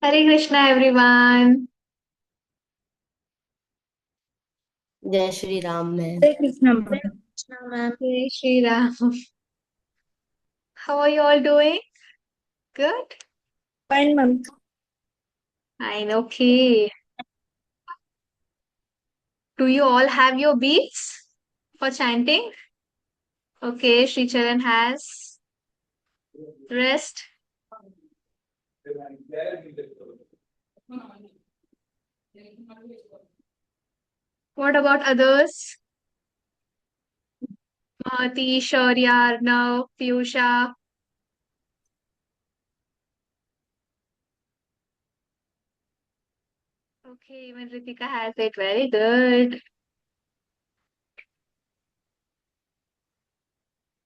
Hare Krishna, everyone. जय Shri Ram ma'am. Hare Krishna, ma'am. Krishna ma'am. Jai Shri Ram. How are you all doing? Good? Fine, ma'am. Fine, okay. Do you all have your beads for chanting? Okay, Sri Charan has. Rest. What about others? Mahati, Shaurya, Arnav, Piyusha. Okay, even Ritika has it. Very good.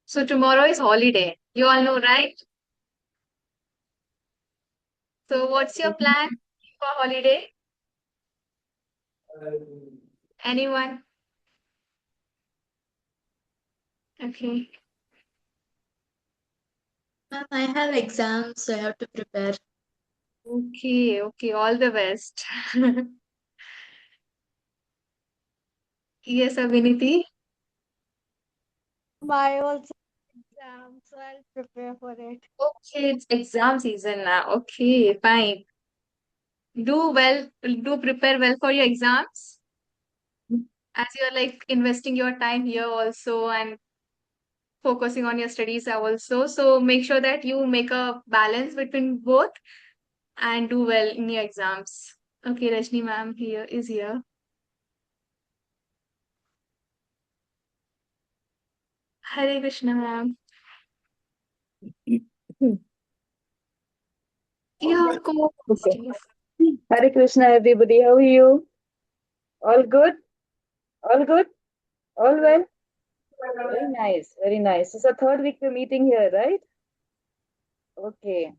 So tomorrow is holiday. You all know, right? So what's your plan for holiday? Anyone? Okay. Ma'am, I have exams, so I have to prepare. Okay, okay. All the best. Yes, Abhiniti. I also exam, so I'll prepare for it. Okay, it's exam season now. Okay, fine. Do well, do prepare well for your exams as you're like investing your time here also and focusing on your studies also. So make sure that you make a balance between both and do well in your exams. Okay, Rajni ma'am here is here. Hare Krishna ma'am. Yeah, go. Okay. Hare Krishna, everybody. How are you? All good? All good? All well? Very nice. Very nice. It's a third week we're meeting here, right? Okay.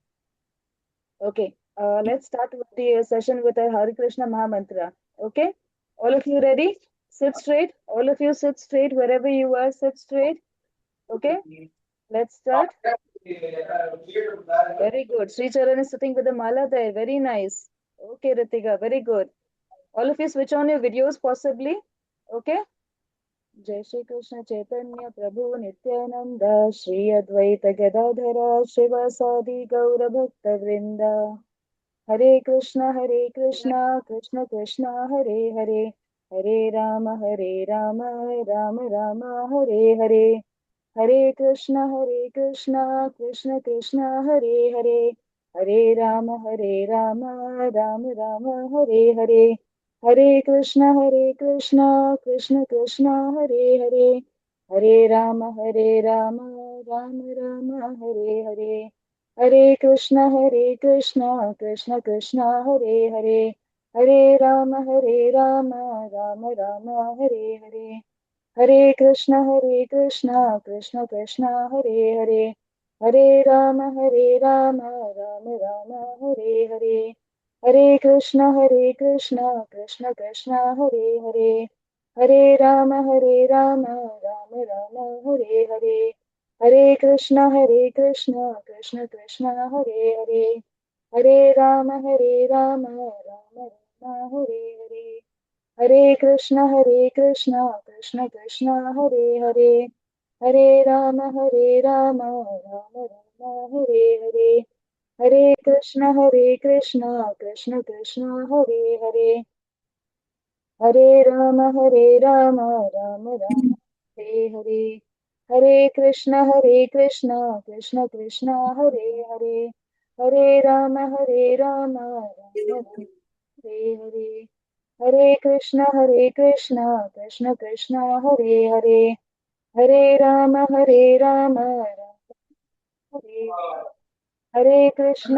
Okay. Let's start with the session with a Hare Krishna Maha Mantra. Okay. All of you ready? Sit straight. All of you sit straight wherever you are. Sit straight. Okay. Let's start. Very good. Sri Charan is sitting with the mala there. Very nice. Okay, Ritika. Very good. All of you switch on your videos possibly. Okay. जय श्री कृष्ण चैतन्य प्रभु नित्यानंद श्री अद्वैत गदाधर श्रीवासादि गौर भक्त वृंद हरे Krishna Krishna Krishna Hare Hare Hare Ram Ram Ram Hare Hare Hare Krishna Krishna Krishna Hare Hare Hare Ram Ram Ram Hare Hare Hare Krishna Krishna Krishna Hare Hare Hare Ram Ram Hare Hare Hare Krishna Krishna Krishna Hare Hare Hare Ram Ram Hare Hare Hare Krishna Krishna Krishna Hare Hare Hare Ram Ram Hare Hare Hare Krishna Krishna Krishna Hare Hare Hare Ram Ram Hare Hare Hare Krishna Krishna Krishna Hare Hare Hare Ram Ram Hare Hare Hare Krishna Krishna Krishna Hare Hare Hare Ram Ram Hare Hare Hare Krishna Krishna Krishna Hare Hare Hare Ram Ram Hare Hare Hare Krishna Krishna Krishna Hare Hare Hare Ram Hare Hare Hare Krishna Krishna Krishna Hare Hare Hare Ram Hare Hare Krishna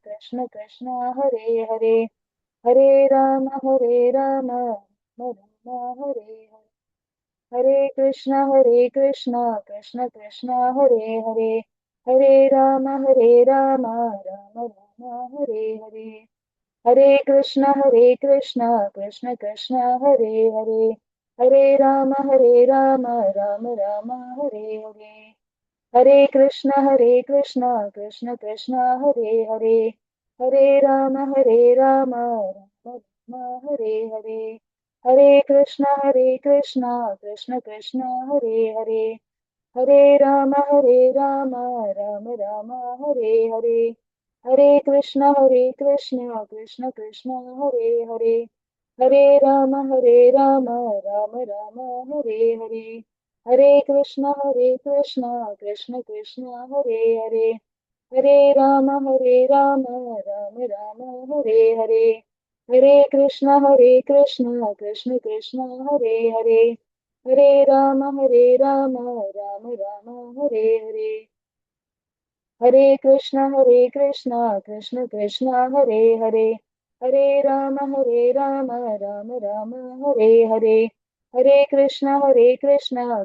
Krishna Krishna Hare Hare Hare Ram Hare Hare Hare Krishna Krishna Krishna Hare Hare Hare Ram Ram Hare Hare Hare Krishna Krishna Krishna Hare Hare Hare Ram Ram Hare Hare Hare Krishna Krishna Krishna Hare Hare Hare Rama, Rama Rama, Hare Hare. Hare Krishna, Krishna Krishna, Hare Hare. Hare Rama, Rama Rama, Hare Hare. Hare Krishna, Krishna Krishna, Hare Hare. Hare Rama, Rama Rama, Hare Hare. Hare Krishna, Krishna Krishna, Hare Hare. Hare Rama, Rama Rama, Hare Hare. Hare Krishna, Krishna Krishna, Hare Hare. Hare Rama, Rama Rama, Hare Hare. Hare Krishna, Krishna Krishna, Hare Hare. Hare Rama, Rama Rama, Hare Hare. Hare Krishna,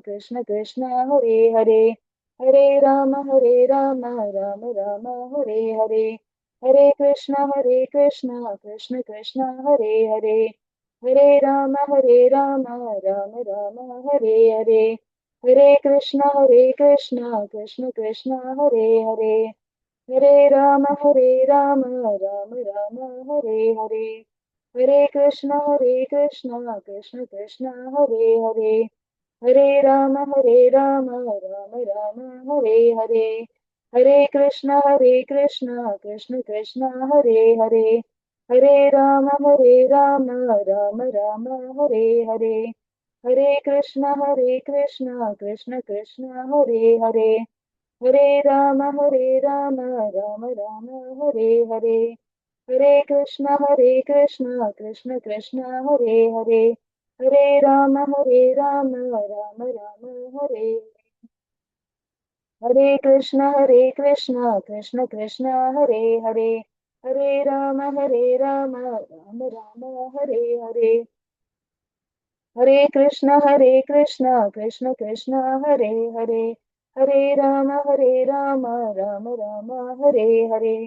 Krishna Krishna, Hare Hare. Hare Rama, Rama Rama, Hare Hare. Hare Krishna, Krishna Krishna, Hare Hare. Hare Rama, Rama Rama, Hare Hare. Hare Krishna, Krishna Krishna, Hare Hare. Hare Rama, Rama Rama, Hare Hare. Hare Krishna, Krishna Krishna, Hare Hare. Hare Rama, Rama Rama, Hare Hare. Hare Krishna, Krishna Krishna, Hare Hare. Hare Rama, Rama Rama, Hare Hare. Hare Krishna, Krishna Krishna, Hare Hare. Hare Rama, Rama Rama, Hare Hare. Hare Krishna, Krishna Krishna, Hare Hare. Hare Rama, Rama Rama, Hare. Hare Krishna, Krishna Krishna, Hare Hare. Hare Rama, Rama Rama, Hare Hare. Hare Krishna, Krishna Krishna, Hare Hare. Hare Rama, Rama Rama, Hare Hare. Hare Krishna, Krishna Krishna, Hare Hare. Hare Rama, Rama Rama, Hare Hare.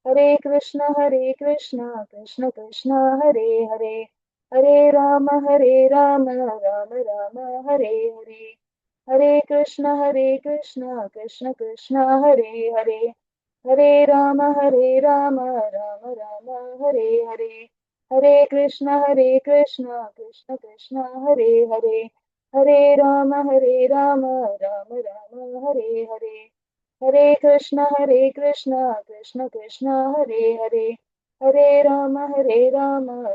Hare Krishna, Krishna Krishna, Hare Hare. Hare Rama, Rama Rama, Hare Hare. Hare Krishna, Krishna Krishna, Hare Hare. Hare Rama, Rama Rama, Hare Hare. Hare Krishna, Krishna Krishna, Hare Hare. Hare Rama, Rama Rama, Hare Hare. Hare Krishna, Krishna Krishna, Hare Hare. Hare Rama, Rama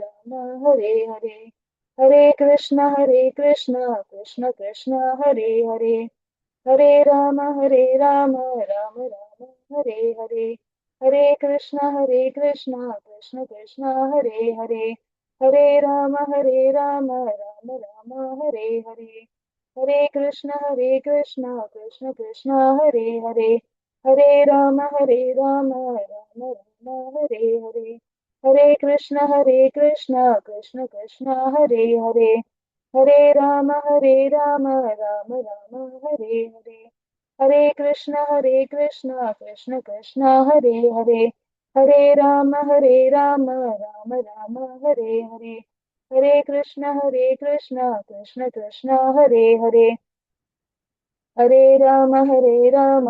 Rama, Hare Hare. Hare Krishna, Krishna Krishna, Hare Hare. Hare Rama, Rama Rama, Hare Hare. Hare Krishna, Krishna Krishna, Hare Hare. Hare Rama, Rama Rama, Hare Hare. Hare Krishna, Krishna Krishna, Hare Hare. Hare Rama, Rama Rama, Hare Hare. Hare Krishna, Krishna Krishna, Hare Hare. Hare Rama, Rama Rama, Hare Hare. Hare Krishna, Krishna Krishna, Hare Hare. Hare Rama, Rama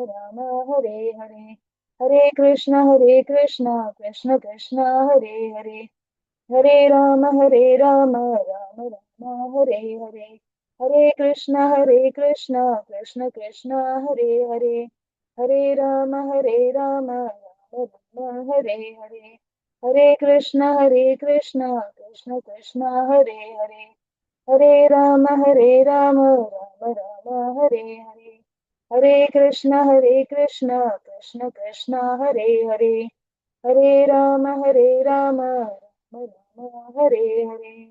Rama, Hare Hare. Hare Krishna, Krishna Krishna, Hare Hare. Hare Rama, Rama Rama, Hare Hare. Hare Krishna, Krishna Krishna, Hare Hare. Hare Rama, Rama Rama, Hare Hare. Hare Krishna, Krishna Krishna, Hare Hare. Hare Rama, Rama Rama, Hare Hare. Hare Krishna, Krishna Krishna, Hare Hare. Hare Rama, Rama Rama, Hare Hare.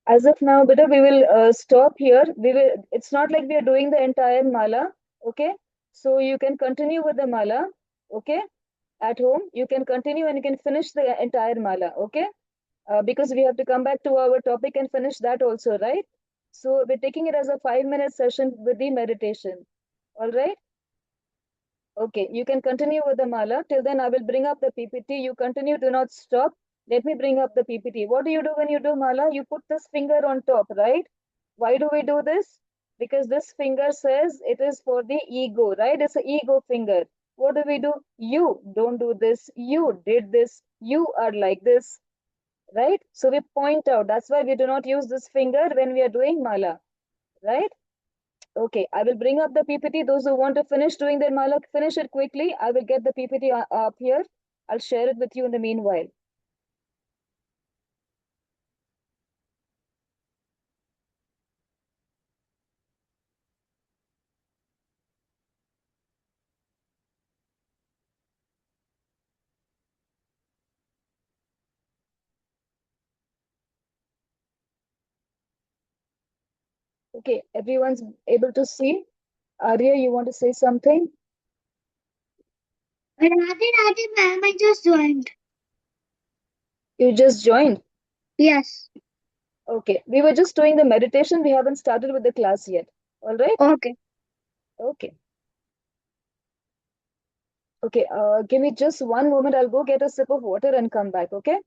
As of now, beta, we will stop here. We will. It's not like we are doing the entire mala. Okay, so you can continue with the mala. Okay, at home you can continue and you can finish the entire mala. Okay, because we have to come back to our topic and finish that also, right? So we're taking it as a 5-minute session with the meditation. All right. Okay, you can continue with the mala. Till then, I will bring up the PPT. You continue, do not stop. Let me bring up the PPT. What do you do when you do mala? You put this finger on top, right? Why do we do this? Because this finger says it is for the ego, right? It's an ego finger. what do? You don't do this. You did this. You are like this, right? So we point out. That's why we do not use this finger when we are doing mala, right? Okay, I will bring up the PPT. Those who want to finish doing their mala, finish it quickly. I will get the PPT up here. I'll share it with you in the meanwhile. Okay, everyone's able to see. Arya, you want to say something? Radhe, ma'am, I just joined. You just joined. Yes. Okay, we were just doing the meditation. We haven't started with the class yet. All right? Okay. Okay. Okay, give me just one moment. I'll go get a sip of water and come back, okay?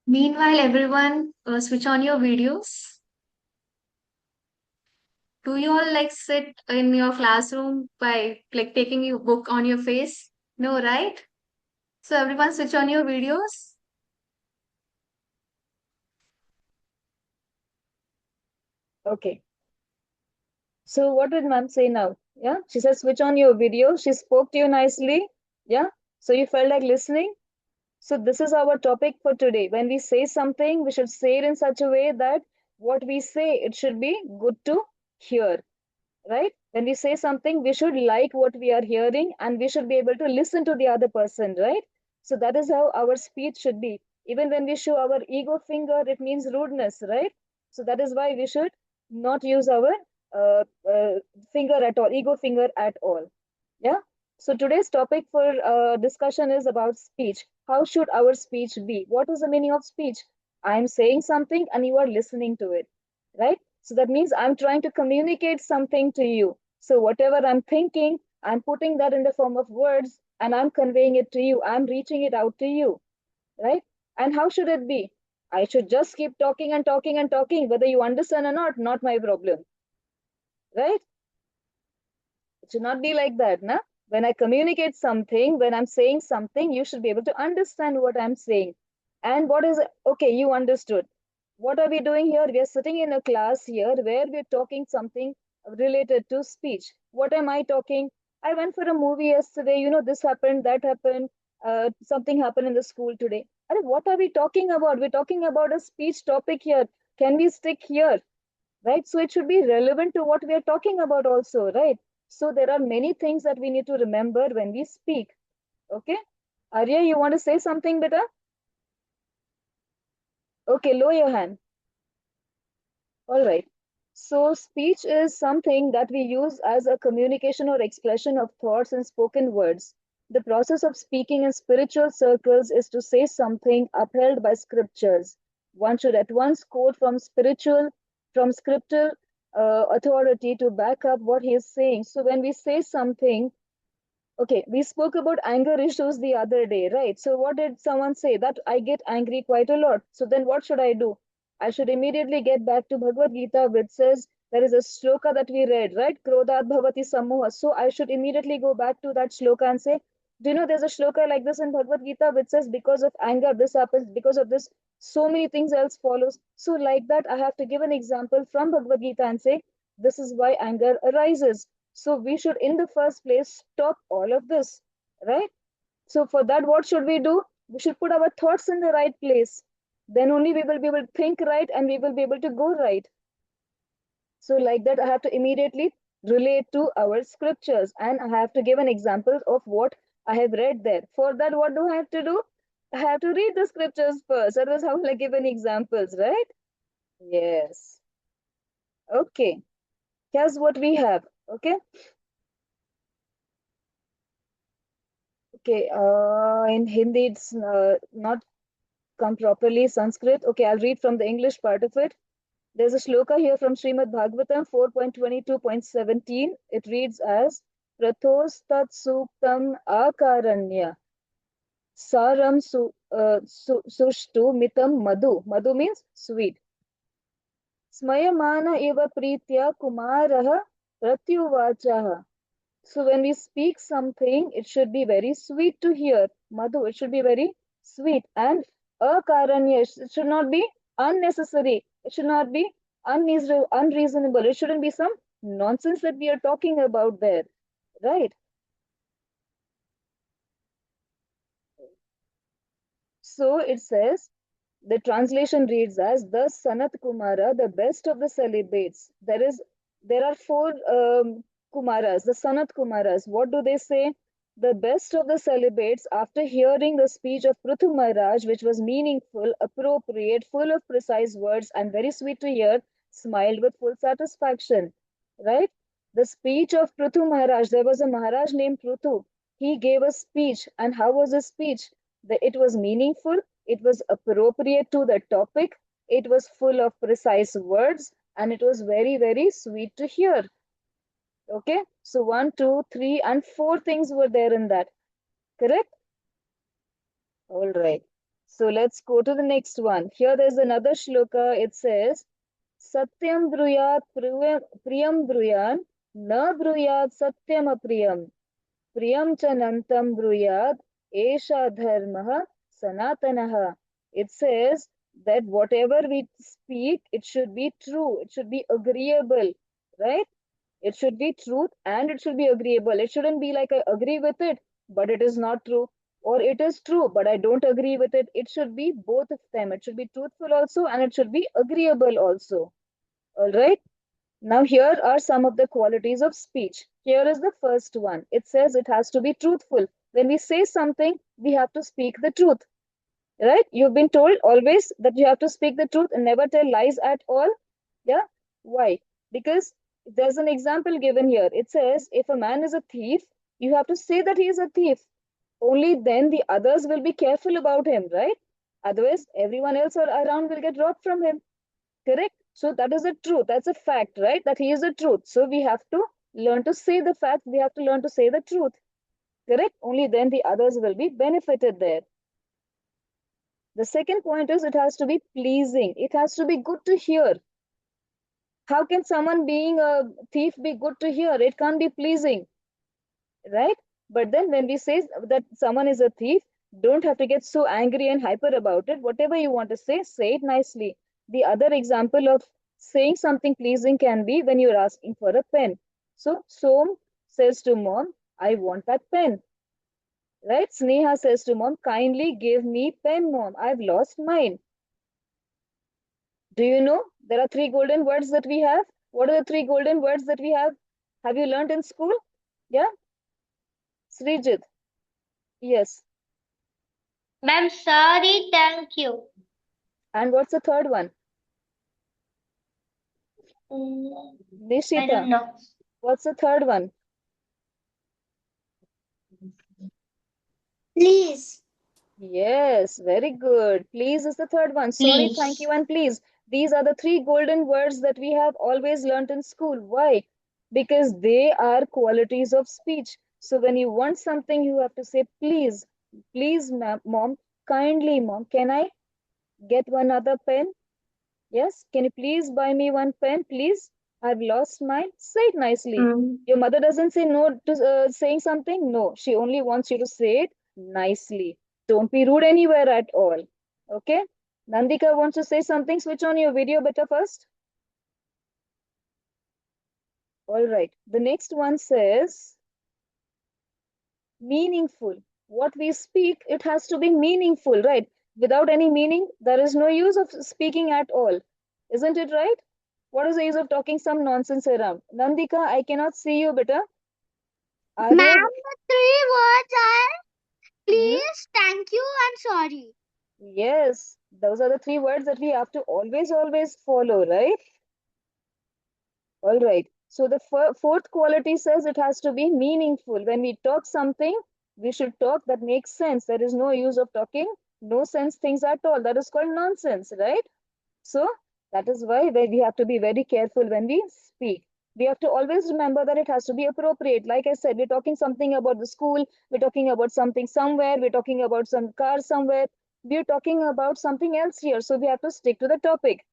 Meanwhile, everyone, switch on your videos. Do you all like sit in your classroom by like taking your book on your face? No, right? So everyone switch on your videos. Okay. So what did ma'am say now? Yeah, she said switch on your video. She spoke to you nicely. Yeah, so you felt like listening. So this is our topic for today. When we say something, we should say it in such a way that what we say, it should be good to hear, right? When we say something, we should like what we are hearing and we should be able to listen to the other person, right? So that is how our speech should be. Even when we show our ego finger, it means rudeness, right? So that is why we should not use our uh, uh, finger at all, ego finger at all. Yeah. So today's topic for discussion is about speech. How should our speech be? What is the meaning of speech? I'm saying something and you are listening to it, right? So that means I'm trying to communicate something to you. So whatever I'm thinking, I'm putting that in the form of words and I'm conveying it to you. I'm reaching it out to you, right? And how should it be? I should just keep talking and talking and talking, whether you understand or not my problem, right? It should not be like that, na? When I communicate something, when I'm saying something, you should be able to understand what I'm saying. And what is, okay, you understood. What are we doing here? We are sitting in a class here where we're talking something related to speech. What am I talking? I went for a movie yesterday, this happened, that happened, something happened in the school today. And what are we talking about? We're talking about a speech topic here. Can we stick here? Right? So it should be relevant to what we are talking about also, right? So there are many things that we need to remember when we speak. Okay? Arya, you want to say something, beta? Okay, lower your hand. All right. So speech is something that we use as a communication or expression of thoughts in spoken words. The process of speaking in spiritual circles is to say something upheld by scriptures. One should at once quote from scriptural authority to back up what he is saying. So when we say something, okay, we spoke about anger issues the other day, right? So what did someone say? That I get angry quite a lot. So then what should I do? I should immediately get back to Bhagavad Gita, which says there is a shloka that we read, right? Krodhat bhavati sammoha. So I should immediately go back to that shloka and say, do you know there's a shloka like this in Bhagavad Gita which says because of anger this happens, because of this so many things else follows. So like that, I have to give an example from Bhagavad Gita and say, this is why anger arises. So we should, in the first place, stop all of this, right? So for that, what should we do? We should put our thoughts in the right place. Then only we will be able to think right and we will be able to go right. So like that, I have to immediately relate to our scriptures and I have to give an example of what I have read there. For that, what do I have to do? I have to read the scriptures first. Otherwise, how will I give any examples, right? Yes. Okay. Here's what we have. Okay. Okay, in Hindi, it's not come properly. Sanskrit. Okay, I'll read from the English part of it. There's a shloka here from Srimad Bhagavatam 4.22.17. It reads as Prathostat Suktam Akaranya Saram Sushtu Mitam Madhu. Madhu means sweet. Smayamana eva pritya kumaraha pratyuvachaha. So when we speak something, it should be very sweet to hear. Madhu, it should be very sweet. And akaranya, it should not be unnecessary. It should not be unreasonable. It shouldn't be some nonsense that we are talking about there. Right? So it says, the translation reads as, thus Sanat Kumara, the best of the celibates. There are four Kumaras, the Sanat Kumaras. What do they say? The best of the celibates, after hearing the speech of Prithu Maharaj, which was meaningful, appropriate, full of precise words, and very sweet to hear, smiled with full satisfaction. Right? The speech of Prithu Maharaj, there was a Maharaj named Prithu. He gave a speech, and how was his speech? It was meaningful, it was appropriate to the topic, it was full of precise words, and it was very, very sweet to hear. Okay, so 1, 2, 3, and 4 things were there in that. Correct? All right. So let's go to the next one. Here there's another shloka. It says, Satyam bruyat priyam bruyan, na bruyat satyam apriyam. Priyam chanantam bruyad, esha dharmaha sanatanaha. It says that whatever we speak, it should be true, it should be agreeable, right? It should be truth and it should be agreeable. It shouldn't be like I agree with it, but it is not true. Or it is true, but I don't agree with it. It should be both of them. It should be truthful also and it should be agreeable also. All right. Now, here are some of the qualities of speech. Here is the first one. It says it has to be truthful. When we say something, we have to speak the truth, right? You've been told always that you have to speak the truth and never tell lies at all. Yeah. Why? Because there's an example given here. It says if a man is a thief, you have to say that he is a thief. Only then the others will be careful about him, right? Otherwise, everyone else around will get robbed from him. Correct? So that is the truth. That's a fact, right? That he is the truth. So we have to learn to say the fact. We have to learn to say the truth. Correct? Only then the others will be benefited there. The second point is it has to be pleasing. It has to be good to hear. How can someone being a thief be good to hear? It can't be pleasing, right? But then when we say that someone is a thief, don't have to get so angry and hyper about it. Whatever you want to say it nicely. The other example of saying something pleasing can be when you're asking for a pen. So Som says to mom, I want that pen. Right? Sneha says to mom, kindly give me pen, mom. I've lost mine. Do you know there are 3 golden words that we have? What are the 3 golden words that we have? Have you learned in school? Yeah? Srijit. Yes. Ma'am, sorry, thank you. And what's the third one? I Nishita. don't know. What's the third one? Please. Yes, very good. Please is the third one. Sorry, Please. thank you, and please. These are the 3 golden words that we have always learnt in school. Why? Because they are qualities of speech. So when you want something, you have to say, please, please, mom, kindly, mom, can I get one other pen? Yes, can you please buy me one pen, please? I've lost mine. Say it nicely. Your mother doesn't say no to saying something. No, she only wants you to say it nicely. Don't be rude anywhere at all. Okay? Nandika wants to say something. Switch on your video better first. All right. The next one says meaningful. What we speak, it has to be meaningful, right? Without any meaning, there is no use of speaking at all. Isn't it right? What is the use of talking some nonsense around? Nandika, I cannot see you better. Are Ma'am, you? the 3 words are Hmm? please, thank you, and sorry. Yes, those are the 3 words that we have to always follow, right? All right. So the fourth quality says it has to be meaningful. When we talk something, we should talk that makes sense. There is no use of talking no sense things at all. That is called nonsense, right? So That is why we have to be very careful when we speak. We have to always remember that it has to be appropriate. Like I said, we're talking something about the school, we're talking about something somewhere, we're talking about some car somewhere, we're talking about something else here. So we have to stick to the topic,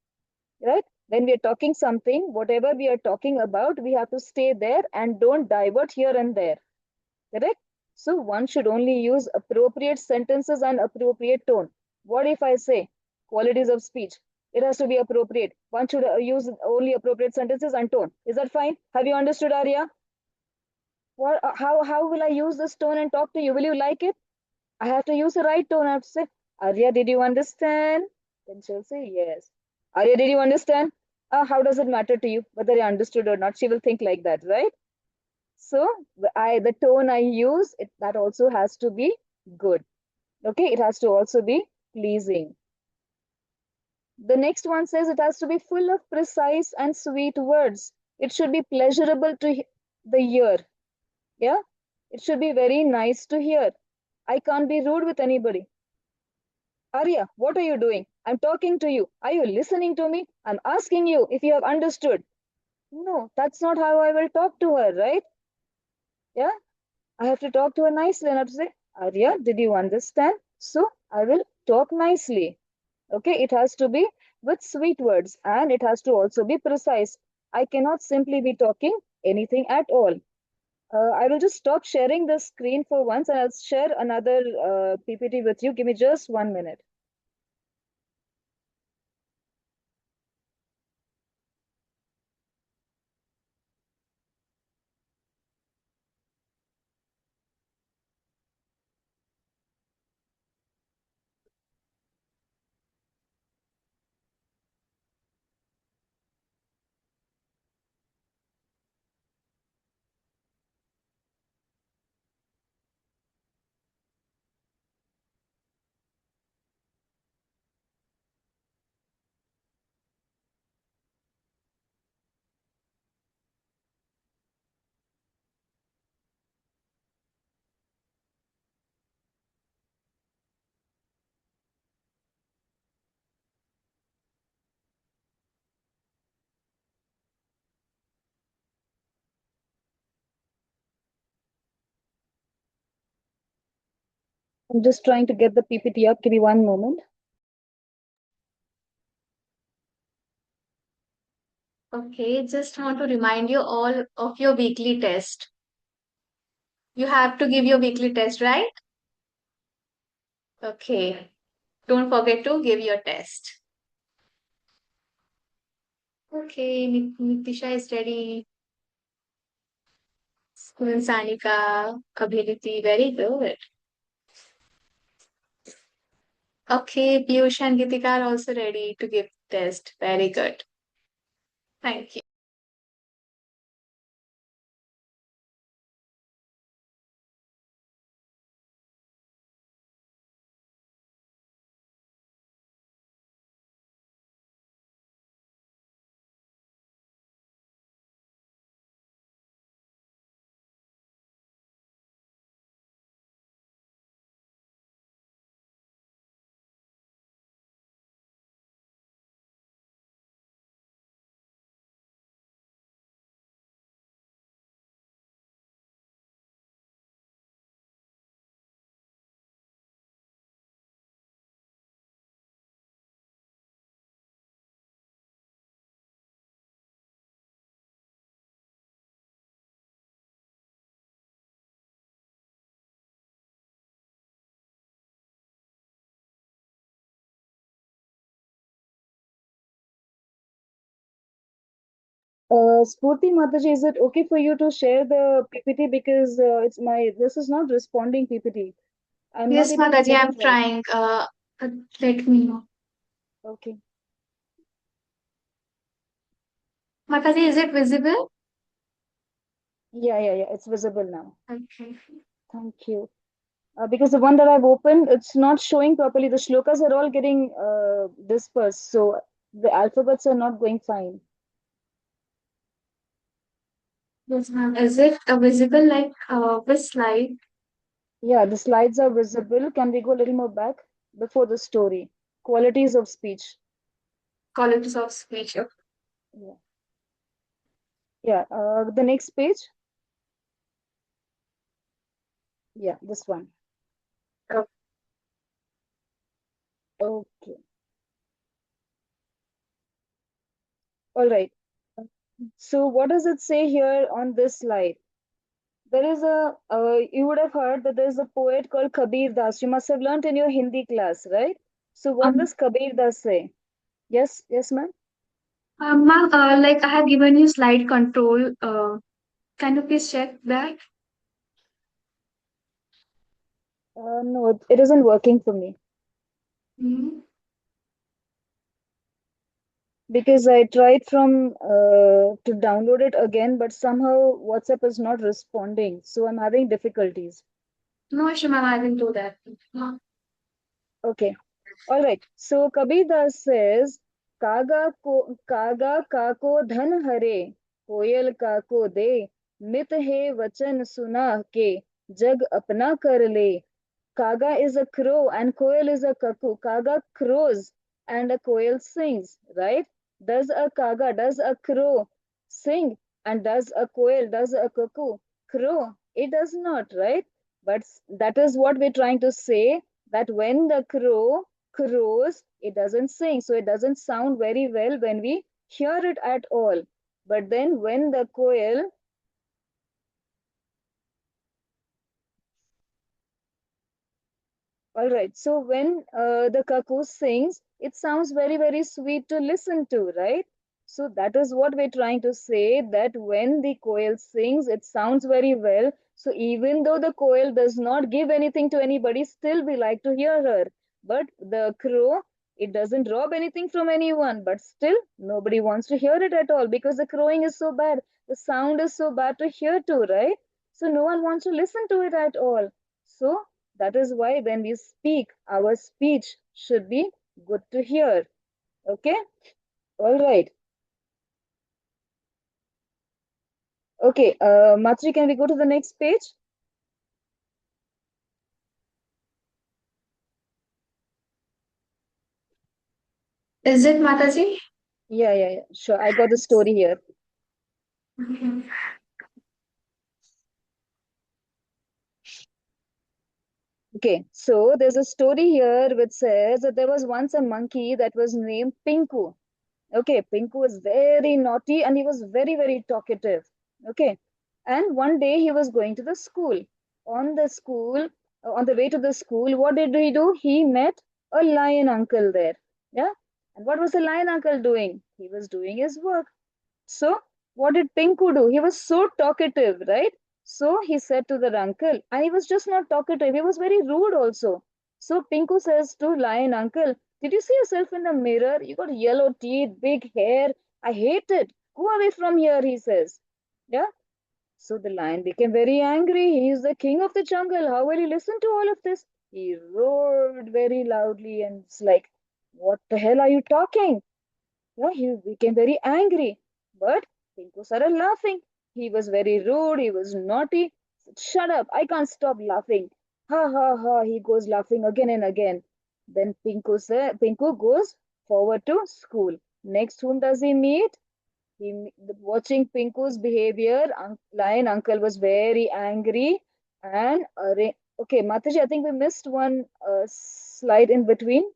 right? When we are talking something, whatever we are talking about, we have to stay there and don't divert here and there. Correct? So one should only use appropriate sentences and appropriate tone. What if I say qualities of speech? It has to be appropriate. One should use only appropriate sentences and tone. Is that fine? Have you understood, Arya? What, how will I use this tone and talk to you? Will you like it? I have to use the right tone. I have to say, Arya, did you understand? Then she'll say, yes. Arya, did you understand? How does it matter to you whether I understood or not? She will think like that, right? So the tone I use, that also has to be good. Okay, it has to also be pleasing. The next one says it has to be full of precise and sweet words. It should be pleasurable to the ear. Yeah, it should be very nice to hear. I can't be rude with anybody. Arya, what are you doing? I'm talking to you. Are you listening to me? I'm asking you if you have understood. No, that's not how I will talk to her, right? Yeah, I have to talk to her nicely and I have to say, Arya, did you understand? So I will talk nicely. Okay, it has to be with sweet words and it has to also be precise. I cannot simply be talking anything at all. I will just stop sharing the screen for once and I'll share another PPT with you. Give me just 1 minute. I'm just trying to get the PPT up. Give me 1 moment. Okay, just want to remind you all of your weekly test. You have to give your weekly test, right? Okay. Don't forget to give your test. Okay, Nitisha is ready. Sanika, Abhiniti, very good. Okay, Piyush and Gitika are also ready to give test. Very good. Thank you. Spurti Mataji, is it okay for you to share the PPT because this is not responding PPT. I'm not Yes, able to Mataji, get it I'm right. trying. Let me know. Okay. Mataji, is it visible? Yeah. It's visible now. Okay. Thank you. Because the one that I've opened, it's not showing properly. The shlokas are all getting dispersed, so the alphabets are not going fine. Yes, ma'am. Is it visible like this slide? Yeah, the slides are visible. Can we go a little more back before the story? Qualities of speech. qualities of speech. Yeah. Yeah. The next page. Yeah, this one. Okay. Okay. All right. So what does it say here on this slide? There is you would have heard that there is a poet called Kabir Das. You must have learnt in your Hindi class, right? So what Um, does Kabir Das say? Yes, yes, ma'am. Ma'am, like I have given you slide control. Can you please check that? No, it isn't working for me Hmm. because I tried from to download it again, but somehow WhatsApp is not responding. So I'm having difficulties. No issue, ma'am. I will do that. Okay. All right. So Kabir Das says, कागा काको धन हरे कोयल काको दे मित है वचन सुना के जग अपना कर ले. Kaga is a crow and koel is a cuckoo. Kaga crows and a koel sings, right? Does a crow sing, and does a koel, does a cuckoo crow? It does not, right? But that is what we're trying to say, that when the crow crows, it doesn't sing. So it doesn't sound very well when we hear it at all. But then when the koel All right. So when the cuckoo sings, it sounds very, very sweet to listen to, right? So that is what we're trying to say, that when the koel sings, it sounds very well. So even though the koel does not give anything to anybody, still we like to hear her. But the crow, it doesn't rob anything from anyone, but still nobody wants to hear it at all because the crowing is so bad. The sound is so bad to hear too, right? So no one wants to listen to it at all. So that is why when we speak, our speech should be good to hear. Okay? All right. Okay, Matri, can we go to the next page? Is it Mataji? Yeah. Sure. I got the story here. Mhm. Okay, so there's a story here which says that there was once a monkey that was named Pinku. Okay, Pinku was very naughty and he was very, very talkative. Okay, and one day he was going to the school. On the way to the school, what did he do? He met a lion uncle there. Yeah, and what was the lion uncle doing? He was doing his work. So, what did Pinku do? He was so talkative, right? So, he said to the uncle, and he was just not talkative, he was very rude also. So, Pinku says to Lion Uncle, did you see yourself in the mirror? You got yellow teeth, big hair. I hate it. Go away from here, he says. Yeah. So, the lion became very angry. He is the king of the jungle. How will he listen to all of this? He roared very loudly and it's like, what the hell are you talking? Yeah, he became very angry. But Pinku started laughing. He was very rude, he was naughty. Shut up, I can't stop laughing. Ha ha ha, he goes laughing again and again. Then Pinku goes forward to school. Next, whom does he meet? Watching Pinku's behavior, Lion Uncle was very angry and okay, Mataji, I think we missed one slide in between.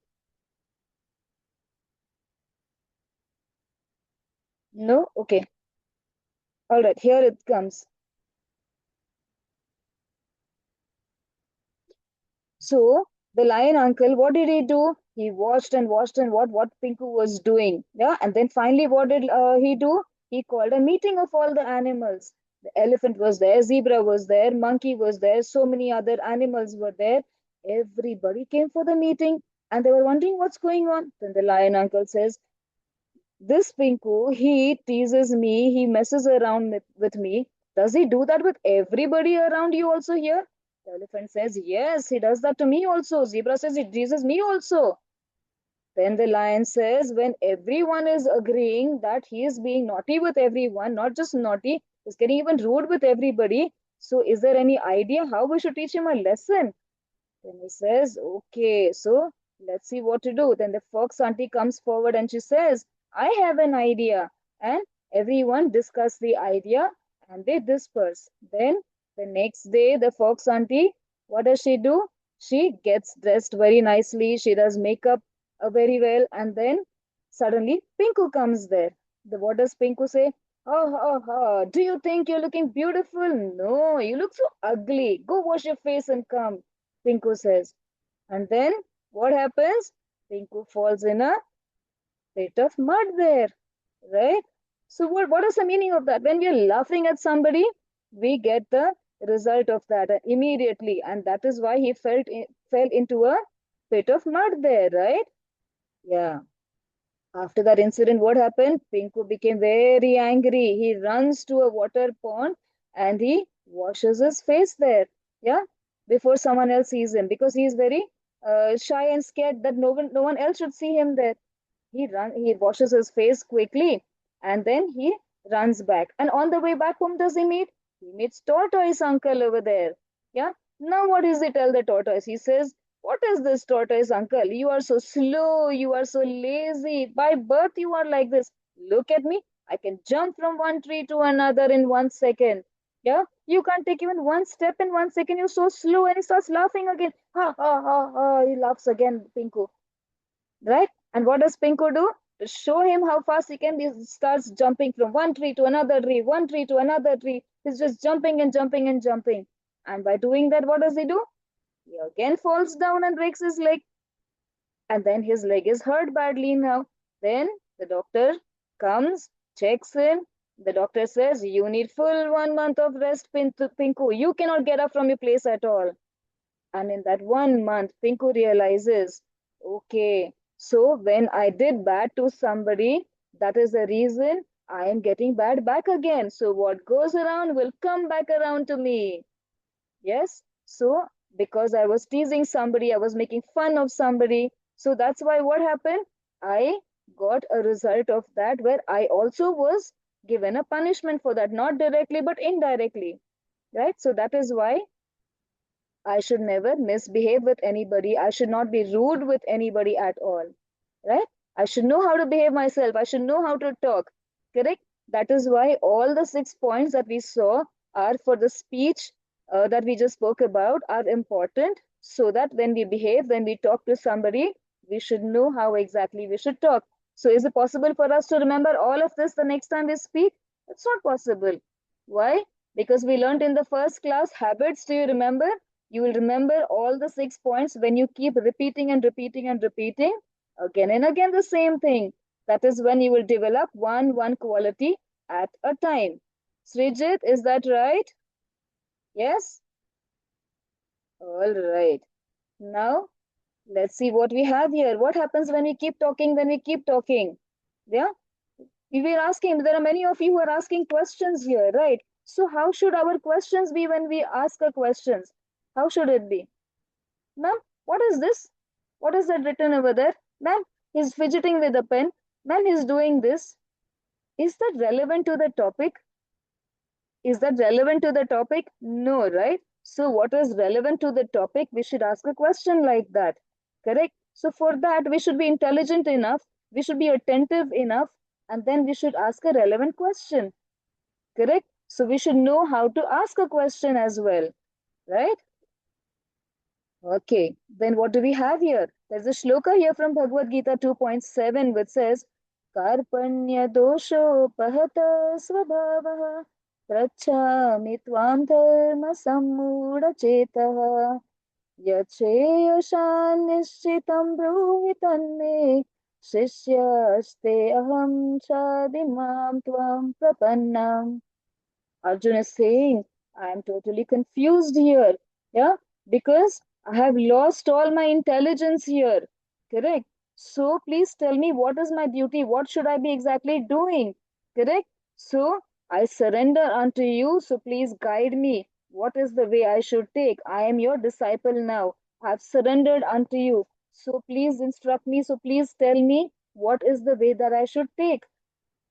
No? Okay. All right, here it comes. So the lion uncle, what did he do? He watched and watched and what Pinku was doing. Yeah, and then finally, what did he do? He called a meeting of all the animals. The elephant was there, zebra was there, monkey was there, so many other animals were there. Everybody came for the meeting, and they were wondering what's going on. Then the lion uncle says, this Pinku, he teases me, he messes around with me. Does he do that with everybody around you also here? The elephant says, yes, he does that to me also. Zebra says, he teases me also. Then the lion says, when everyone is agreeing that he is being naughty with everyone, not just naughty, he's getting even rude with everybody. So is there any idea how we should teach him a lesson? Then he says, okay, so let's see what to do. Then the fox auntie comes forward and she says, I have an idea. And everyone discuss the idea and they disperse. Then the next day, the fox auntie, what does she do? She gets dressed very nicely. She does makeup very well. And then suddenly Pinku comes there. What does Pinku say? Oh, oh, oh, do you think you're looking beautiful? No, you look so ugly. Go wash your face and come, Pinku says. And then what happens? Pinku falls in a bit of mud there, right? So what is the meaning of that? When we are laughing at somebody, we get the result of that immediately. And that is why he fell into a bit of mud there, right? Yeah. After that incident, what happened? Pinku became very angry. He runs to a water pond and he washes his face there. Yeah, before someone else sees him because he is very shy and scared that no one else should see him there. He washes his face quickly and then he runs back. And on the way back, whom does he meet? He meets Tortoise Uncle over there. Yeah. Now what does he tell the tortoise? He says, what is this, Tortoise Uncle? You are so slow, you are so lazy. By birth you are like this. Look at me. I can jump from one tree to another in 1 second. Yeah, you can't take even one step in 1 second. You're so slow. And he starts laughing again. Ha ha ha ha. He laughs again, Pinku, right? And what does Pinku do? To show him how fast he starts jumping from one tree to another tree, one tree to another tree. He's just jumping and jumping and jumping. And by doing that, what does he do? He again falls down and breaks his leg. And then his leg is hurt badly now. Then the doctor comes, checks him. The doctor says, you need full 1 month of rest, Pinku. You cannot get up from your place at all. And in that 1 month, Pinku realizes, okay, so when I did bad to somebody, that is the reason I am getting bad back again. So what goes around will come back around to me. Yes. So because I was teasing somebody, I was making fun of somebody. So that's why what happened? I got a result of that where I also was given a punishment for that, not directly, but indirectly. Right. So that is why I should never misbehave with anybody. I should not be rude with anybody at all. Right? I should know how to behave myself. I should know how to talk. Correct? That is why all the 6 points that we saw are for the speech that we just spoke about are important so that when we behave, when we talk to somebody, we should know how exactly we should talk. So is it possible for us to remember all of this the next time we speak? It's not possible. Why? Because we learned in the first class habits. Do you remember? You will remember all the 6 points when you keep repeating and repeating and repeating again and again the same thing. That is when you will develop one quality at a time. Srijit, is that right? Yes? All right. Now, let's see what we have here. What happens when we keep talking, when we keep talking? Yeah? We were asking, there are many of you who are asking questions here, right? So how should our questions be when we ask our questions? How should it be? Ma'am, what is this? What is that written over there? Ma'am, he's fidgeting with a pen. Ma'am, he's doing this. Is that relevant to the topic? Is that relevant to the topic? No, right? So what is relevant to the topic? We should ask a question like that. Correct? So for that, we should be intelligent enough. We should be attentive enough. And then we should ask a relevant question. Correct? So we should know how to ask a question as well. Right? Okay, then what do we have here? There's a shloka here from Bhagavad Gita 2.7 which says, Karpanya dosho pahata svabhavaha prachami tvam dharma sammuda chetah yacheyashan nishchitam bruhi tanme shishyaste aham chadimam tvam prapannam. Arjuna is saying, I am totally confused here. Yeah, because I have lost all my intelligence here. Correct. So please tell me what is my duty? What should I be exactly doing? Correct. So I surrender unto you. So please guide me. What is the way I should take? I am your disciple now. I have surrendered unto you. So please instruct me. So please tell me what is the way that I should take.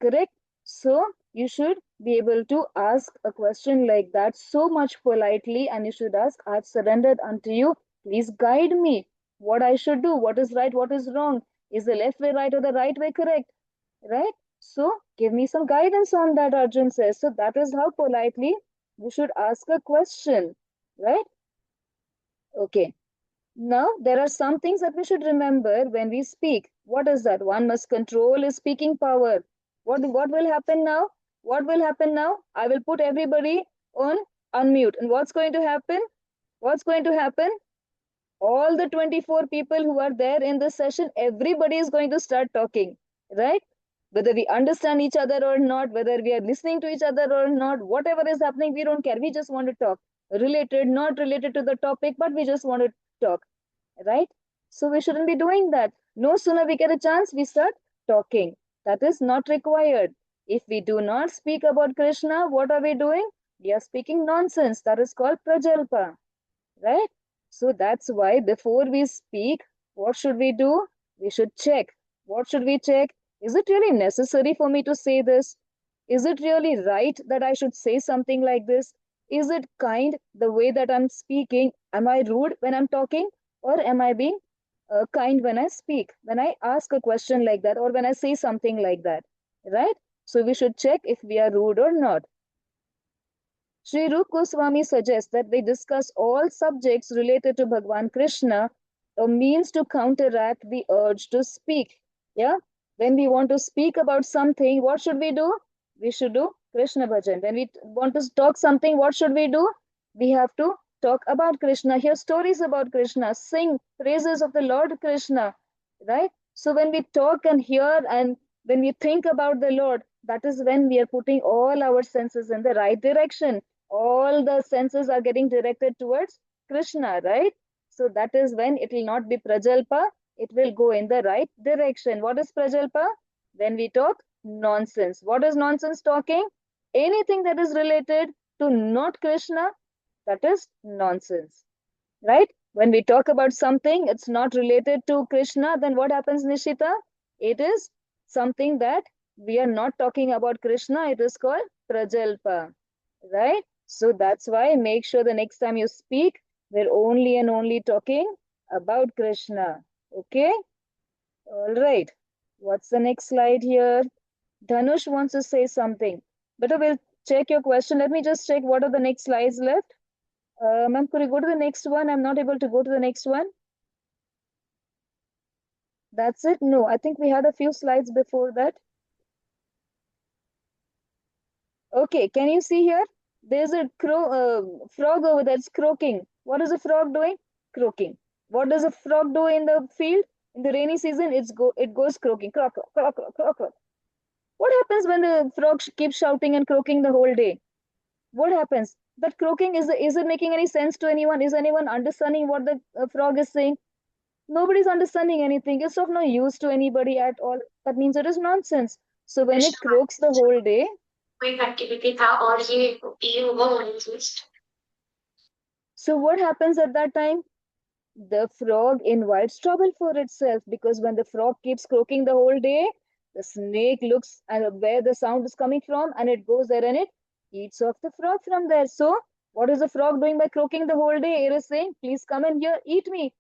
Correct? So you should be able to ask a question like that so much politely, and you should ask, I've surrendered unto you. Please guide me. What I should do, what is right, what is wrong. Is the left way right or the right way correct? right? So give me some guidance on that, Arjun says. So that is how politely we should ask a question, right? Okay. Now, there are some things that we should remember when we speak. What is that? One must control his speaking power. What will happen now? What will happen now? I will put everybody on unmute. And what's going to happen? What's going to happen? All the 24 people who are there in this session, everybody is going to start talking, right? Whether we understand each other or not, whether we are listening to each other or not, whatever is happening, we don't care. We just want to talk. Related, not related to the topic, but we just want to talk, right? So we shouldn't be doing that. No sooner we get a chance, we start talking. That is not required. If we do not speak about Krishna, what are we doing? We are speaking nonsense. That is called prajalpa, right? So that's why before we speak, what should we do? We should check. What should we check? Is it really necessary for me to say this? Is it really right that I should say something like this? Is it kind the way that I'm speaking? Am I rude when I'm talking? Or am I being kind when I speak? When I ask a question like that, or when I say something like that, right? So we should check if we are rude or not. Sri Rup Goswami suggests that we discuss all subjects related to Bhagwan Krishna, a means to counteract the urge to speak. Yeah, when we want to speak about something, what should we do? We should do Krishna bhajan. When we want to talk something, what should we do? We have to talk about Krishna, hear stories about Krishna, sing praises of the Lord Krishna, right? So when we talk and hear and when we think about the Lord, that is when we are putting all our senses in the right direction. All the senses are getting directed towards Krishna, right? So that is when it will not be prajalpa, it will go in the right direction. What is prajalpa? When we talk nonsense. What is nonsense talking? Anything that is related to not Krishna, that is nonsense, right? When we talk about something, it's not related to Krishna, then what happens, Nishita? It is something that we are not talking about Krishna, it is called prajalpa, right? So that's why make sure the next time you speak, we're only and only talking about Krishna. Okay? All right. What's the next slide here? Dhanush wants to say something. But we'll check your question. Let me just check what are the next slides left. Ma'am, could you go to the next one? I'm not able to go to the next one. That's it? No, I think we had a few slides before that. Okay, can you see here? There's a frog over there. It's croaking. What is a frog doing? Croaking. What does a frog do in the field? In the rainy season, it goes croaking. Croak, croak, croak, croak, croak, croak. What happens when the frog keeps shouting and croaking the whole day? What happens? That croaking, is it making any sense to anyone? Is anyone understanding what the frog is saying? Nobody's understanding anything. It's of no use to anybody at all. That means it is nonsense. So when it croaks the whole day, so what happens at that time? The frog invites trouble for itself, because when the frog keeps croaking the whole day, the snake looks where the sound is coming from and it goes there and it eats off the frog from there. So what is the frog doing by croaking the whole day? It is saying, please come in here, eat me.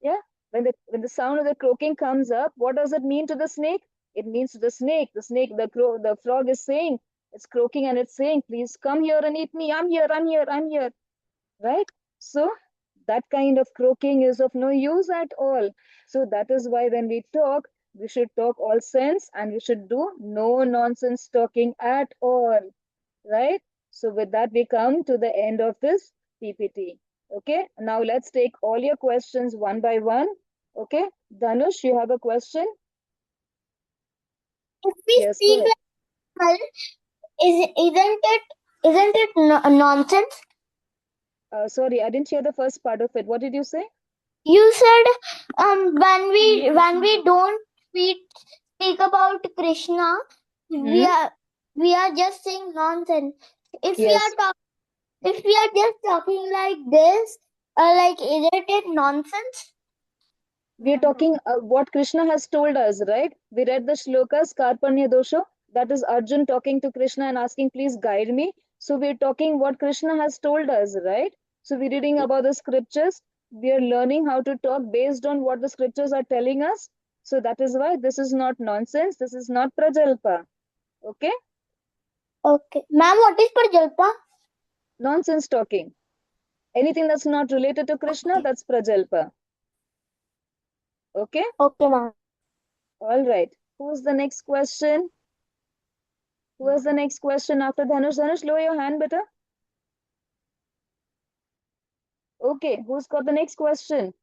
Yeah. When the sound of the croaking comes up, what does it mean to the snake? It means to the snake. The frog is saying, it's croaking and it's saying, please come here and eat me. I'm here, I'm here, I'm here. Right? So that kind of croaking is of no use at all. So that is why when we talk, we should talk all sense and we should do no nonsense talking at all. Right? So with that, we come to the end of this PPT. Okay, now let's take all your questions one by one. Okay, Dhanush, you have a question? If we Yes, go speak ahead. like isn't it nonsense? Sorry, I didn't hear the first part of it. What did you say? You said when we don't speak about Krishna, we Hmm? are just saying nonsense. If we Yes. are if we are just talking like this, like isn't it nonsense? We're talking what Krishna has told us, right? We read the shlokas, Karpanya Dosho. That is Arjun talking to Krishna and asking, please guide me. So we're talking what Krishna has told us, right? So we're reading about the scriptures. We are learning how to talk based on what the scriptures are telling us. So that is why this is not nonsense. This is not prajalpa. Okay? Okay. Ma'am, what is prajalpa? Nonsense talking. Anything that's not related to Krishna, Okay. that's prajalpa. Okay? Okay, ma'am. All right. Who's the next question? Who has the next question after Dhanush? Dhanush, lower your hand, beta. Okay. Who's got the next question?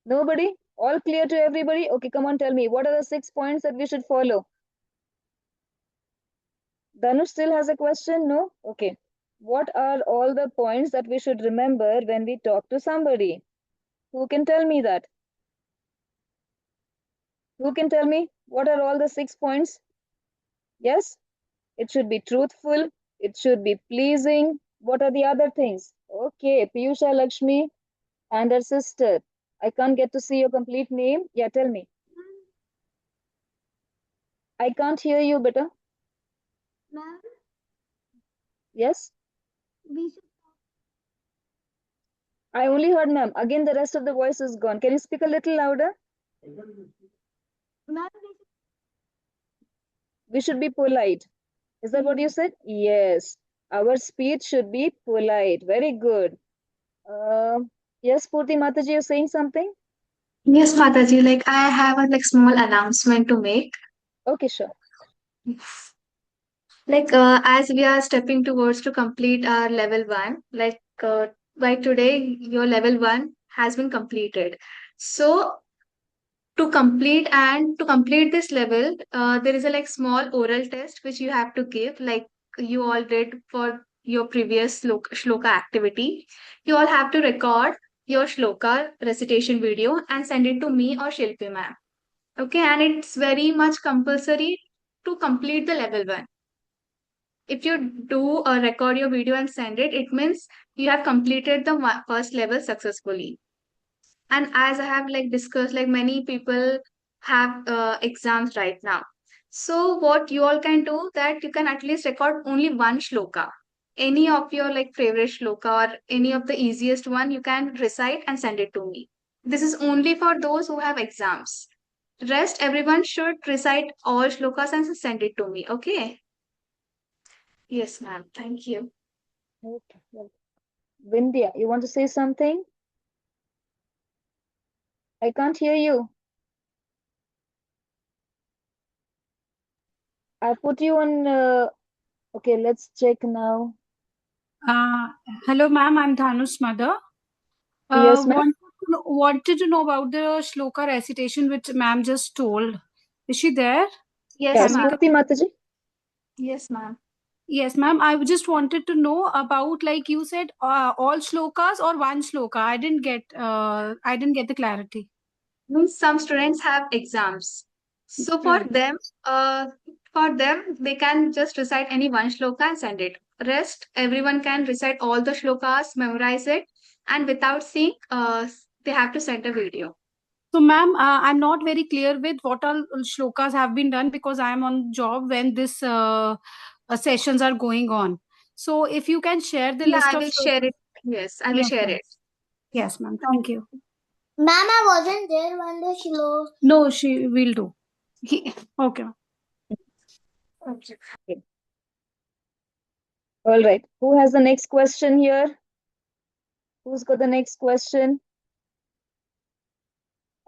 Nobody? All clear to everybody? Okay, come on, tell me. What are the 6 points that we should follow? Dhanush still has a question? No? Okay. What are all the points that we should remember when we talk to somebody? Who can tell me that? Who can tell me what are all the 6 points? Yes? It should be truthful. It should be pleasing. What are the other things? Okay, Piyusha Lakshmi and her sister. I can't get to see your complete name. Yeah, tell me. I can't hear you, beta. Ma'am, Yes? we should. I only heard ma'am. Again, the rest of the voice is gone. Can you speak a little louder? Ma'am, We should be polite. Is that what you said? Yes. Our speech should be polite. Very good. Yes, Purti Mataji, you're saying something? Yes, Mataji, like I have a like small announcement to make. Okay, sure. Like as we are stepping towards to complete our level one, like by today, your level one has been completed. So to complete this level, there is a like small oral test which you have to give, like you all did for your previous shloka activity. You all have to record your shloka recitation video and send it to me or Shilpi ma'am. Okay, and it's very much compulsory to complete the level one. If you do record your video and send it, it means you have completed the first level successfully. And as I have like discussed, like many people have exams right now. So what you all can do that you can at least record only one shloka. Any of your like favorite shloka or any of the easiest one you can recite and send it to me. This is only for those who have exams. Rest everyone should recite all shlokas and send it to me. Okay. Yes, ma'am. Thank you. Okay. Well, Vindhya, you want to say something? I can't hear you. I put you on. Okay, let's check now. Uh, Hello, ma'am. I'm Dhanu's mother. Yes, ma'am. Wanted to know about the shloka recitation which ma'am just told. Is she there? Yes, Yes, ma'am. Purti Mataji. Yes, ma'am. Yes, ma'am. I just wanted to know about, like you said, all shlokas or one shloka. I didn't get. I didn't get the clarity. Means some students have exams. So Right. for them, they can just recite any one shloka and send it. Rest, everyone can recite all the shlokas, memorize it, and without seeing, they have to send a video. So, ma'am, I'm not very clear with what all shlokas have been done because I am on job when this sessions are going on. So, if you can share the Yeah, list I of will share shlokas. it. Yes, I will Yes, share ma'am. it. Yes, ma'am. Thank you. Ma'am, I wasn't there when the shlo. No, she will do. Okay. Okay. Okay. All right. Who has the next question here? Who's got the next question?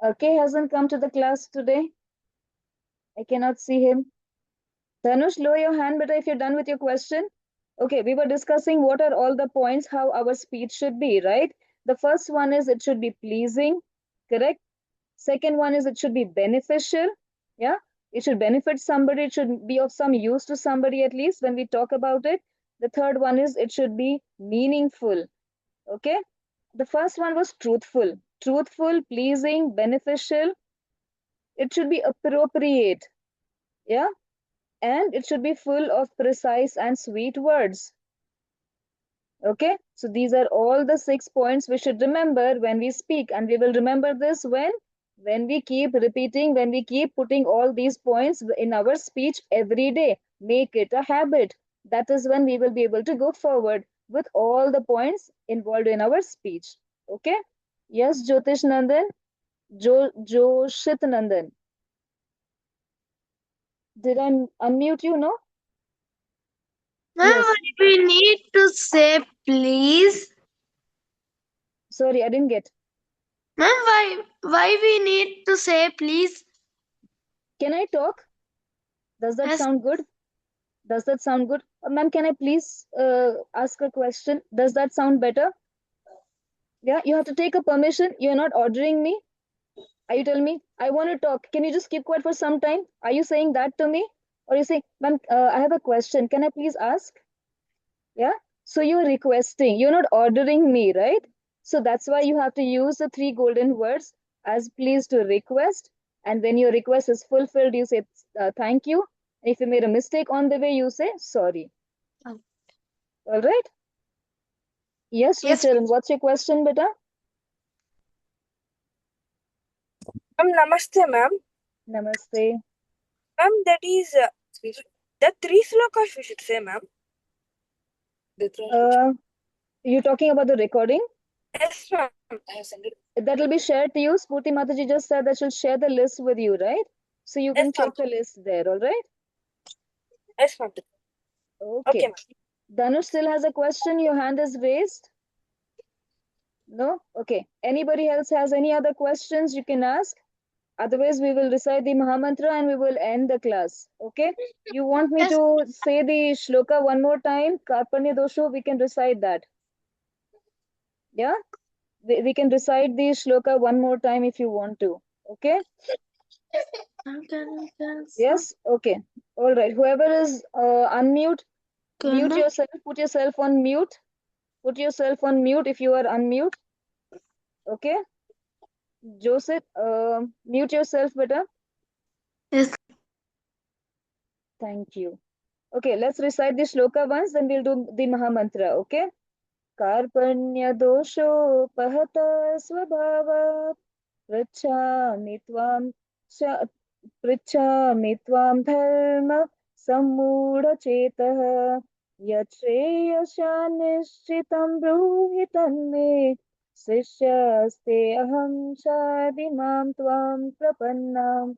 Okay, hasn't come to the class today. I cannot see him. Dhanush, lower your hand, but if you're done with your question. Okay, we were discussing what are all the points, how our speech should be, right? The first one is it should be pleasing, correct? Second one is it should be beneficial. Yeah, it should benefit somebody. It should be of some use to somebody at least when we talk about it. The third one is it should be meaningful. Okay. The first one was truthful. Truthful, pleasing, beneficial. It should be appropriate. Yeah. And it should be full of precise and sweet words. Okay. So these are all the 6 points we should remember when we speak. And we will remember this when we keep repeating, when we keep putting all these points in our speech every day. Make it a habit. That is when we will be able to go forward with all the points involved in our speech. Okay. Yes, Jyotish Nandan. Joshit Nandan. Did I unmute you? No? Ma'am, Yes. why we need to say please? Sorry, I didn't get. Ma'am, why we need to say please? Can I talk? Does that Yes. sound good? Does that sound good? Ma'am, can I please ask a question? Does that sound better? Yeah, you have to take a permission. You're not ordering me. Are you telling me, I want to talk? Can you just keep quiet for some time? Are you saying that to me? Or you say, ma'am, I have a question. Can I please ask? Yeah. So you're requesting, you're not ordering me, right? So that's why you have to use the 3 golden words as please to request. And when your request is fulfilled, you say thank you. If you made a mistake on the way, you say sorry. Oh. All right. Yes, Yes. Charan, what's your question, beta? Namaste, ma'am. Namaste. Ma'am, that is the 3 slokas we should say, ma'am. You're talking about the recording? Yes, ma'am. That will be shared to you. Spurti Mataji just said that she'll share the list with you, right? So you can Yes, ma'am. check the list there, all right? Yes, ma'am. Okay. Okay, ma'am. Dhanush still has a question. Your hand is raised. No? Okay. Anybody else has any other questions you can ask? Otherwise, we will recite the Mahamantra and we will end the class. Okay? You want me Yes. to say the shloka one more time? Karpanya dosho, we can recite that. Yeah? We can recite the shloka one more time if you want to. Okay? Yes? Okay. All right. Whoever is unmute, mute yourself. Put yourself on mute. Put yourself on mute if you are unmute. Okay? Joseph, mute yourself, beta. Yes. Thank you. Okay, let's recite the shloka once, then we'll do the Mahamantra. Okay? Karpanya dosho pahata svabhavat pritchami tvam dharma sammudha chetah yachreyasya nishchitam bruhi tanme sishyaste aham shadimam tvam prapannam.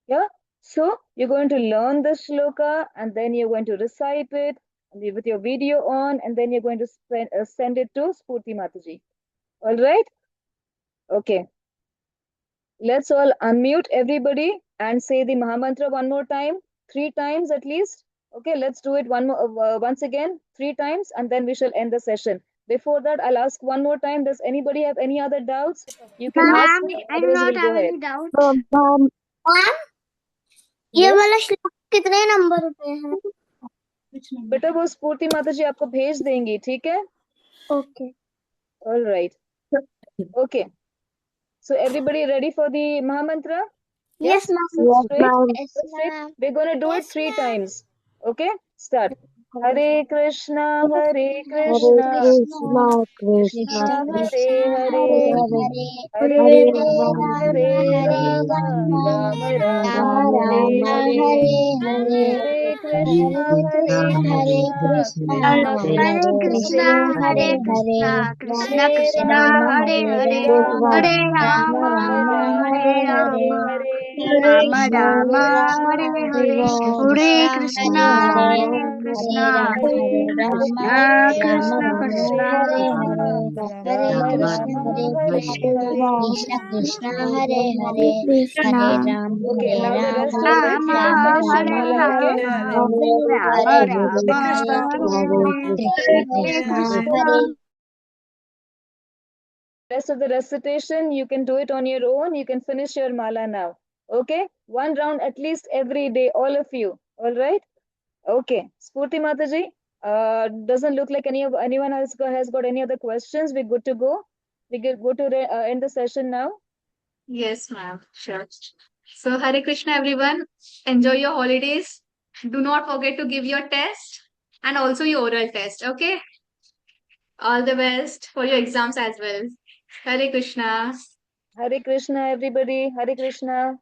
Yeah. So you're going to learn the shloka and then you're going to recite it with your video on, and then you're going to send it to Spurti Mataji. All right? Okay. Let's all unmute everybody and say the Mahamantra one more time, 3 times at least. Okay, let's do it once again, 3 times, and then we shall end the session. Before that, I'll ask one more time. Does anybody have any other doubts? You can ask. I do Otherwise, not we'll go have ahead. any doubt. Ma'am ये Yes? वाला श्लोक कितने number पे है? बेटा वो स्फूर्ति माता जी आपको भेज देंगी, ठीक है? Okay. All right. Okay. So everybody ready for the Mahamantra? Yes, ma'am. Yes, Straight? ma'am. Yes, Straight? ma'am. We're going to do it Yes, 3 ma'am. times. Okay? Start. Hare Krishna, Hare Hare Krishna, Krishna, Krishna Krishna Krishna, Hare Hare Hare, Hare, Hare Hare Rama, Rama, Hare Hare Rama, Rama, Rama Rama, Rama Hare Rama, Hare, Hare Hare, Hare Krishna, Hare Hare Krishna, Hare Krishna, Krishna, Krishna Hare Krishna, Krishna, Hare Hare Hare, Hare, Krishna Hare Krishna, Rama Rama, Hare Hare Hare Hare, Krishna, Rama, Hare Rama Rama, Rama Rama, Rama, Hare Hare Hare Hare, Rama, Hare, Hare Rama Krishna, Hare Rama, Hare Hare Krishna, Krishna, Hare Hare, Krishna Hare Krishna, Krishna, Hare Krishna Hare, Hare Hare Krishna, Krishna, Rama, Hare Hare Rama, Krishna Hare Rama Krishna Rama, Rama, Krishna, Hare Hare Rama, Hare, Hare Hare Rama Krishna, Rama, Hare Hare Krishna, Hare. Krishna Krishna, Hare Hare, Krishna. Hare Ram, Okay, Hare now the Rama, rest of it, you can Rama, finish your Rama Hare mala, Rama, okay? Rama, Hare Rama Hare, Hare Rama, Krishna. Hare Krishna Hare, Krishna, Krishna. Hare. Rest of the recitation, you can do it on your own. You can finish your mala now. Okay? 1 round at least every day, all of you. All right? Okay. Spurti Mataji, doesn't look like anyone else has got any other questions. We're good to go. We can go to end the session now. Yes, ma'am. Sure. So, Hare Krishna, everyone. Enjoy your holidays. Do not forget to give your test and also your oral test. Okay? All the best for your exams as well. Hare Krishna. Hare Krishna, everybody. Hare Krishna.